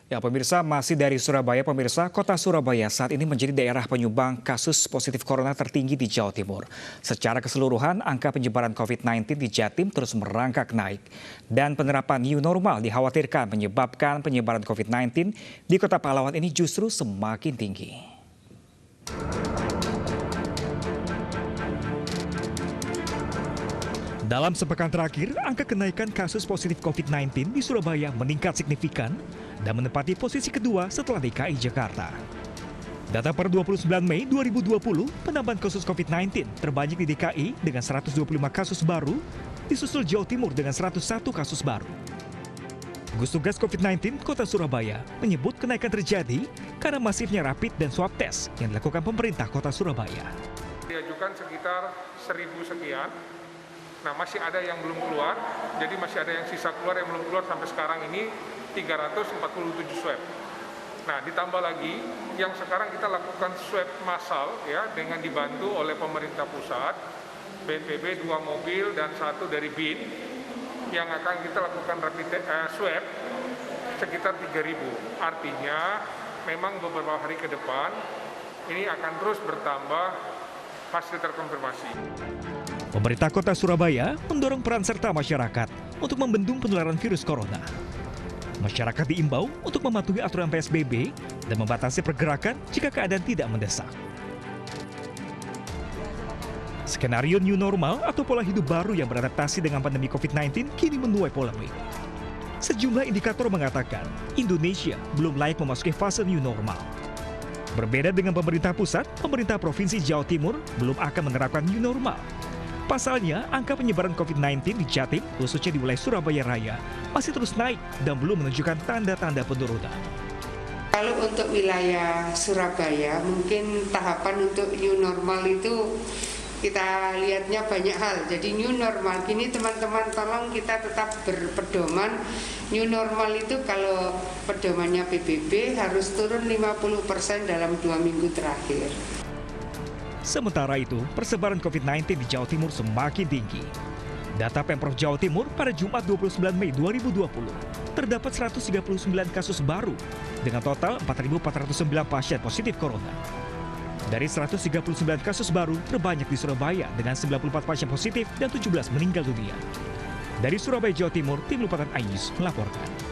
Ya, pemirsa, masih dari Surabaya, pemirsa, kota Surabaya saat ini menjadi daerah penyumbang kasus positif corona tertinggi di Jawa Timur. Secara keseluruhan, angka penyebaran COVID-19 di Jatim terus merangkak naik. Dan penerapan new normal dikhawatirkan menyebabkan penyebaran COVID-19 di kota Pahlawan ini justru semakin tinggi. Dalam sepekan terakhir, angka kenaikan kasus positif COVID-19 di Surabaya meningkat signifikan dan menempati posisi kedua setelah DKI Jakarta. Data per 29 Mei 2020, penambahan kasus COVID-19 terbanyak di DKI dengan 125 kasus baru, disusul Jawa Timur dengan 101 kasus baru. Gugus Tugas COVID-19 Kota Surabaya menyebut kenaikan terjadi karena masifnya rapid dan swab test yang dilakukan pemerintah Kota Surabaya. Diajukan sekitar 1.000 sekian. Nah, masih ada yang belum keluar, jadi masih ada yang sisa keluar yang belum keluar sampai sekarang ini 347 swab. Nah, ditambah lagi yang sekarang kita lakukan swab massal ya dengan dibantu oleh pemerintah pusat, BNPB 2 mobil dan 1 dari BIN yang akan kita lakukan rapid swab sekitar 3.000. Artinya memang beberapa hari ke depan ini akan terus bertambah hasil terkonfirmasi. Pemerintah Kota Surabaya mendorong peran serta masyarakat untuk membendung penularan virus corona. Masyarakat diimbau untuk mematuhi aturan PSBB dan membatasi pergerakan jika keadaan tidak mendesak. Skenario new normal atau pola hidup baru yang beradaptasi dengan pandemi COVID-19 kini menuai polemik. Sejumlah indikator mengatakan Indonesia belum layak memasuki fase new normal. Berbeda dengan pemerintah pusat, pemerintah Provinsi Jawa Timur belum akan menerapkan new normal. Pasalnya, angka penyebaran COVID-19 di Jatim, khususnya di wilayah Surabaya Raya, masih terus naik dan belum menunjukkan tanda-tanda penurunan. Kalau untuk wilayah Surabaya, mungkin tahapan untuk new normal itu kita lihatnya banyak hal. Jadi new normal, kini teman-teman tolong kita tetap berpedoman. New normal itu kalau pedomannya PBB harus turun 50% dalam 2 minggu terakhir. Sementara itu, persebaran COVID-19 di Jawa Timur semakin tinggi. Data Pemprov Jawa Timur pada Jumat 29 Mei 2020, terdapat 139 kasus baru dengan total 4.409 pasien positif corona. Dari 139 kasus baru, terbanyak di Surabaya dengan 94 pasien positif dan 17 meninggal dunia. Dari Surabaya, Jawa Timur, Tim Liputan Ayus melaporkan.